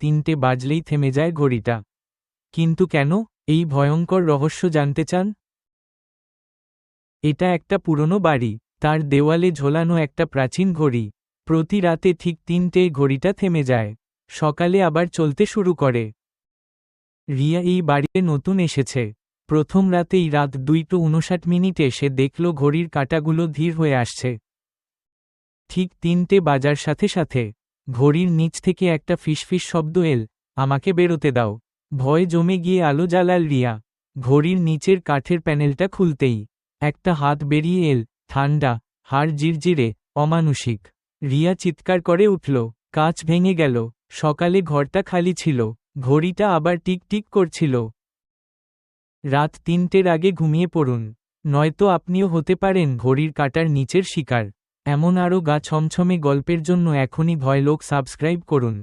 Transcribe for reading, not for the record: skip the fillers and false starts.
3টে বাজলেই থেমে যায় ঘড়িটা। কিন্তু কেন? এই ভয়ঙ্কর রহস্য জানতে চান? এটা একটা পুরনো বাড়ি, তার দেওয়ালে ঝোলানো একটা প্রাচীন ঘড়ি। প্রতি রাতে ঠিক 3টেয় ঘড়িটা থেমে যায়, সকালে আবার চলতে শুরু করে। রিয়া এই বাড়িতে নতুন এসেছে। প্রথম রাতেই রাত 2:59 সে দেখল ঘড়ির কাঁটাগুলো ধীর হয়ে আসছে। ঠিক 3টে বাজার সাথে সাথে ঘড়ির নিচ থেকে একটা ফিসফিস শব্দ এল, আমাকে বেরোতে দাও। ভয় জমে গিয়ে আলো জ্বালাল রিয়া। ঘড়ির নিচের কাঠের প্যানেলটা খুলতেই একটা হাত বেরিয়ে এল, ঠান্ডা, হাড় জিরজিরে, অমানুষিক। রিয়া চিৎকার করে উঠল, কাঁচ ভেঙে গেল। সকালে ঘরটা খালি ছিল, ঘড়িটা আবার টিক টিক করছিল। রাত 3টের আগে ঘুমিয়ে পড়ুন, নয়তো আপনিও হতে পারেন ঘড়ির কাঁটার নিচের শিকার। এমন আরও গা ছমছমে গল্পের জন্য এখনই ভয়লোক সাবস্ক্রাইব করুন।